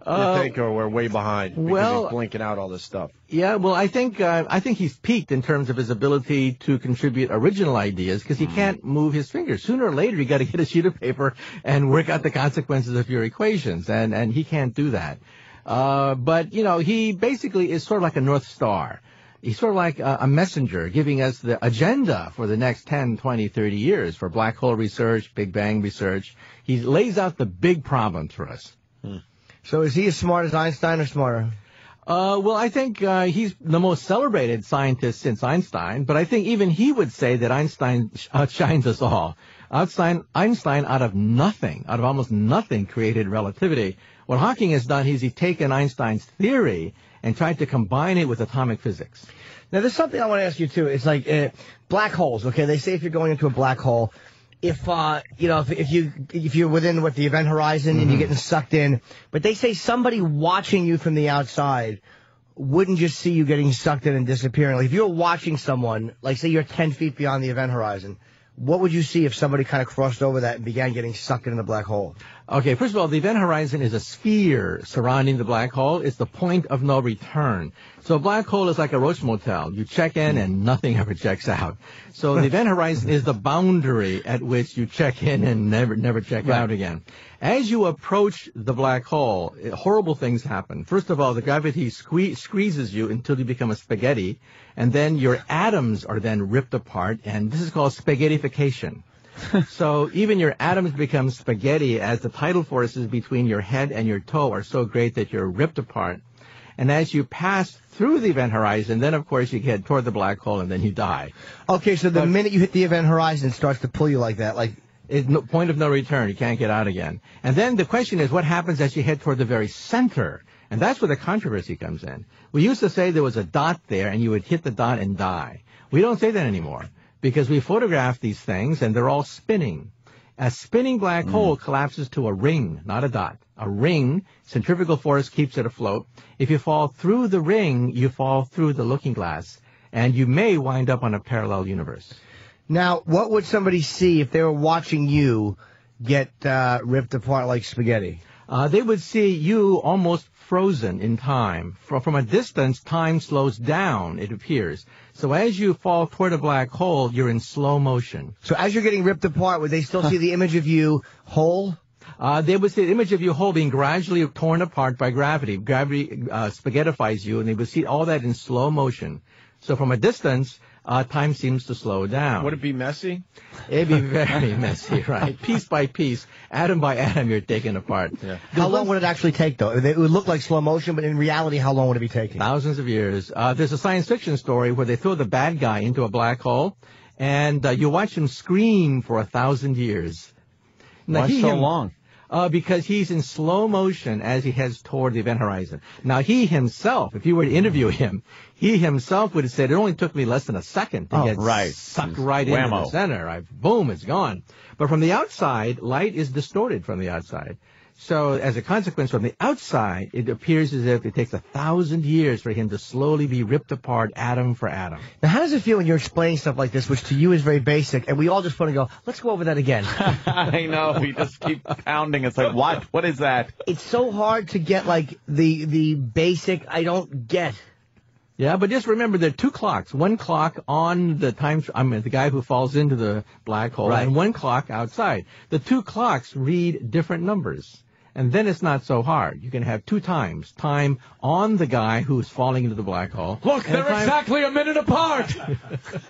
You think, or we're way behind because he's blinking out all this stuff? Yeah, well, I think he's peaked in terms of his ability to contribute original ideas because he can't move his fingers. Sooner or later, you got to get a sheet of paper and work out the consequences of your equations, and he can't do that. But, you know, he basically is sort of like a North Star. He's sort of like a messenger giving us the agenda for the next 10, 20, 30 years for black hole research, Big Bang research. He lays out the big problems for us. So is he as smart as Einstein or smarter? Well, I think he's the most celebrated scientist since Einstein, but I think even he would say that Einstein outshines us all. Einstein, out of nothing, out of almost nothing, created relativity. What Hawking has done is he's taken Einstein's theory and tried to combine it with atomic physics. Now, there's something I want to ask you, too. It's like black holes, okay? They say if you're going into a black hole, if you're within the event horizon and you're getting sucked in, but they say somebody watching you from the outside wouldn't just see you getting sucked in and disappearing. Like if you're watching someone, like say you're 10 feet beyond the event horizon, what would you see if somebody kind of crossed over that and began getting sucked into the black hole? Okay, first of all, the event horizon is a sphere surrounding the black hole. It's the point of no return. So a black hole is like a Roach Motel. You check in and nothing ever checks out. So the event horizon is the boundary at which you check in and never check out again. As you approach the black hole, horrible things happen. First of all, the gravity squeezes you until you become a spaghetti, and then your atoms are then ripped apart, and this is called spaghettification. So even your atoms become spaghetti as the tidal forces between your head and your toe are so great that you're ripped apart. And as you pass through the event horizon, then, of course, you get toward the black hole, and then you die. Okay, so the minute you hit the event horizon, it starts to pull you like that, like... It's no point of no return. You can't get out again. And then the question is, what happens as you head toward the very center? And that's where the controversy comes in. We used to say there was a dot there, and you would hit the dot and die. We don't say that anymore, because we photograph these things, and they're all spinning. A spinning black hole collapses to a ring, not a dot. A ring, centrifugal force keeps it afloat. If you fall through the ring, you fall through the looking glass, and you may wind up on a parallel universe. Now, what would somebody see if they were watching you get ripped apart like spaghetti? They would see you almost frozen in time. From a distance, time slows down, it appears. So as you fall toward a black hole, you're in slow motion. So as you're getting ripped apart, would they still see the image of you whole? They would see the image of you whole being gradually torn apart by gravity. Gravity spaghettifies you, and they would see all that in slow motion. So from a distance, time seems to slow down. Would it be messy? It'd be very messy, right? Piece by piece, atom by atom, you're taken apart. Yeah. How long would it actually take, though? It would look like slow motion, but in reality, how long would it be taking? Thousands of years. There's a science fiction story where they throw the bad guy into a black hole, and you watch him scream for 1,000 years. Now, why so long? Because he's in slow motion as he heads toward the event horizon. Now, he himself, if you were to interview him, he himself would have said, it only took me less than a second to get sucked right into the center. Boom, it's gone. But from the outside, light is distorted from the outside. So as a consequence, from the outside, it appears as if it takes 1,000 years for him to slowly be ripped apart atom for atom. Now, how does it feel when you're explaining stuff like this, which to you is very basic, and we all just want to go, let's go over that again? I know. We just keep pounding. It's like, what? What is that? It's so hard to get, like, the basic I don't get. Yeah, but just remember there are two clocks. One clock on the the guy who falls into the black hole, and one clock outside. The two clocks read different numbers. And then it's not so hard. You can have two times. Time on the guy who's falling into the black hole. Look, they're exactly a minute apart.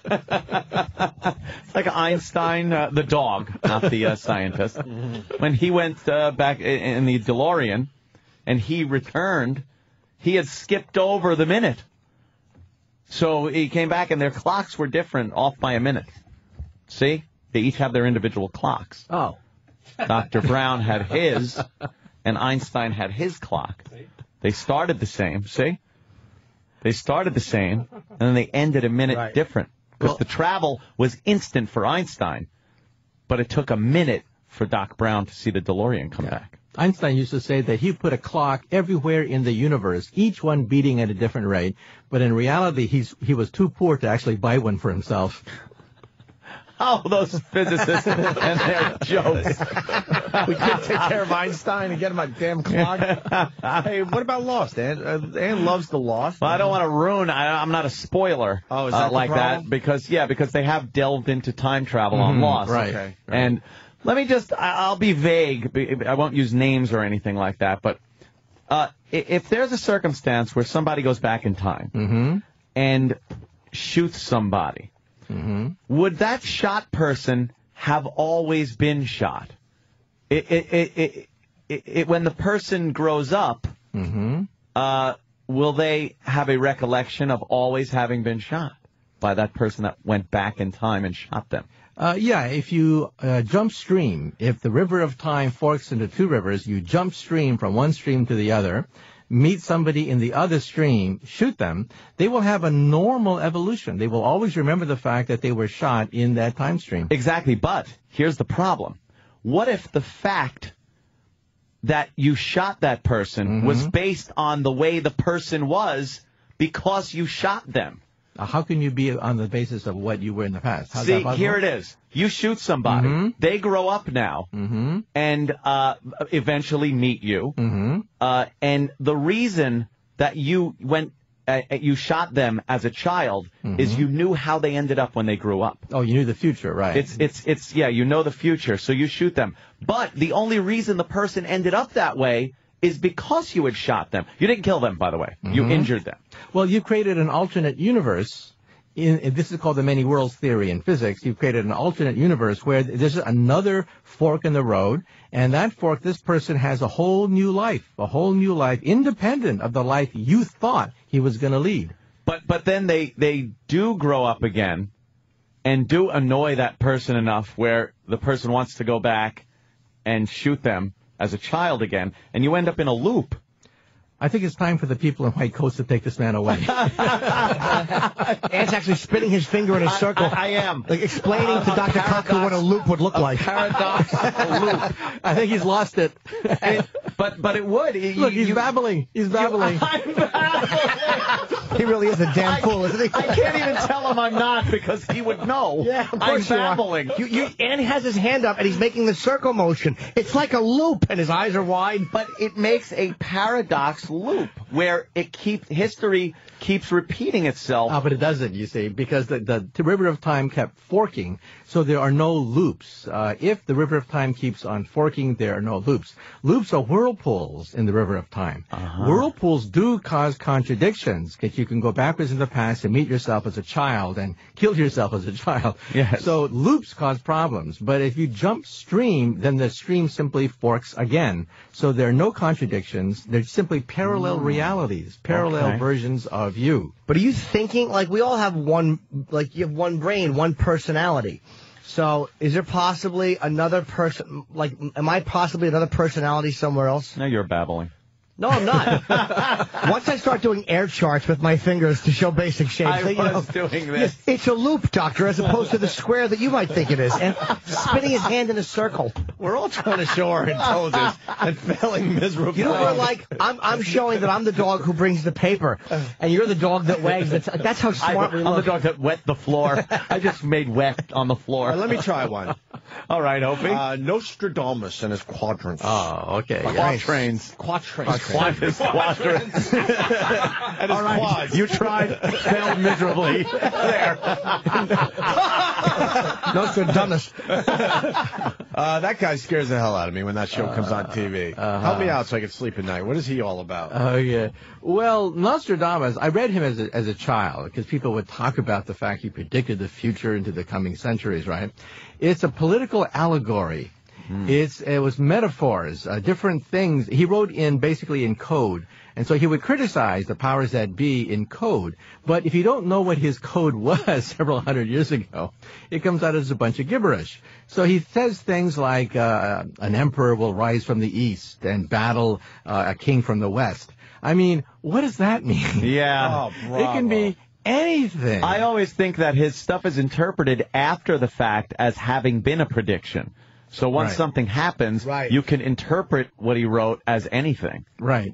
It's like Einstein, the dog, not the scientist. When he went back in the DeLorean and he returned, he had skipped over the minute. So he came back and their clocks were different, off by a minute. See? They each have their individual clocks. Oh. Dr. Brown had his, and Einstein had his clock. They started the same, see? They started the same, and then they ended a minute different. Because the travel was instant for Einstein, but it took a minute for Doc Brown to see the DeLorean come back. Einstein used to say that he put a clock everywhere in the universe, each one beating at a different rate, but in reality he was too poor to actually buy one for himself. Oh, those physicists and their jokes. We couldn't take care of Einstein and get him a damn clock. Hey, what about Lost? Ann loves the Lost. Well, I don't want to ruin. I'm not a spoiler. Oh, is that like the problem? that? Because they have delved into time travel on Lost. Right. Okay. And let me I'll be vague. I won't use names or anything like that. But if there's a circumstance where somebody goes back in time and shoots somebody, would that shot person have always been shot? When the person grows up, will they have a recollection of always having been shot by that person that went back in time and shot them? Yeah, if you jump stream, if the river of time forks into two rivers, you jump stream from one stream to the other, meet somebody in the other stream, shoot them, they will have a normal evolution. They will always remember the fact that they were shot in that time stream. Exactly, but here's the problem. What if the fact that you shot that person was based on the way the person was because you shot them? How can you be on the basis of what you were in the past? How's See, that possible? here it is. You shoot somebody. They grow up now and eventually meet you. And the reason that you shot them as a child is you knew how they ended up when they grew up. Oh, you knew the future, right? It's you know the future, so you shoot them. But the only reason the person ended up that way is because you had shot them. You didn't kill them, by the way. You injured them. Well, you created an alternate universe. This is called the many worlds theory in physics. You've created an alternate universe where there's another fork in the road, and that fork, this person has a whole new life, independent of the life you thought he was going to lead. But then they do grow up again and do annoy that person enough where the person wants to go back and shoot them as a child again, and you end up in a loop. I think it's time for the people in white coats to take this man away. Ant's actually spinning his finger in a circle. I am. Like explaining to Dr. Kaku what a loop would look like. Paradox, a loop. I think he's lost it. But it would. Look, he's babbling. He's babbling. I'm babbling. He really is a damn fool, isn't he? I can't even tell him I'm not because he would know. Yeah, of I'm course you are. babbling. And he has his hand up and he's making the circle motion. It's like a loop and his eyes are wide. But it makes a paradox loop where history keeps repeating itself. But it doesn't, you see, because the river of time kept forking, so there are no loops. If the river of time keeps on forking, there are no loops. Loops are whirlpools in the river of time. Whirlpools do cause contradictions, because you can go backwards in the past and meet yourself as a child and kill yourself as a child. Yes. So loops cause problems. But if you jump stream, then the stream simply forks again. So there are no contradictions. They're simply parallel realities, parallel versions of you. But are you thinking, like, we all have one, like, you have one brain, one personality. So is there possibly another person, like, am I possibly another personality somewhere else? No, you're babbling. No, I'm not. Once I start doing air charts with my fingers to show basic shapes, I was doing this. It's a loop, Doctor, as opposed to the square that you might think it is. And spinning his hand in a circle. We're all trying to show our intelligence and failing miserably. You know, we're like, I'm showing that I'm the dog who brings the paper, and you're the dog that wags. That's how smart we look. I'm the dog that wet the floor. I just made wet on the floor. Let me try one. All right, Opie. Nostradamus and his quadrants. Oh, okay. Quatrains. Quatrains. His quadrants. And his quads. You tried, failed miserably. There. Nostradamus. That guy scares the hell out of me when that show comes on TV. Help me out so I can sleep at night. What is he all about? Oh, yeah. Well, Nostradamus, I read him as a child because people would talk about the fact he predicted the future into the coming centuries, right? It's a political allegory. It was metaphors, different things. He wrote basically in code. And so he would criticize the powers that be in code. But if you don't know what his code was several hundred years ago, it comes out as a bunch of gibberish. So he says things like an emperor will rise from the east and battle a king from the west. I mean, what does that mean? Yeah. Oh, bravo. It can be anything. I always think that his stuff is interpreted after the fact as having been a prediction. So once something happens, you can interpret what he wrote as anything. Right.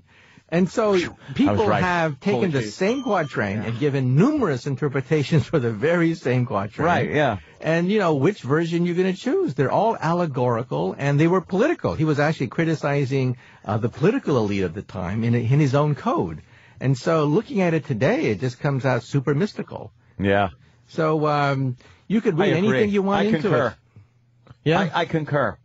And so people right. have taken Holy the jeez. same quatrain and given numerous interpretations for the very same quatrain. Right, yeah. And, which version you're going to choose. They're all allegorical, and they were political. He was actually criticizing the political elite of the time in his own code. And so looking at it today, it just comes out super mystical. Yeah. So you could read I agree. anything you want into concur. it. Yeah, I concur.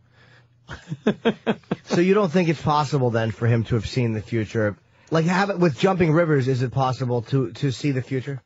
So you don't think it's possible then for him to have seen the future? Like with jumping rivers, is it possible to see the future?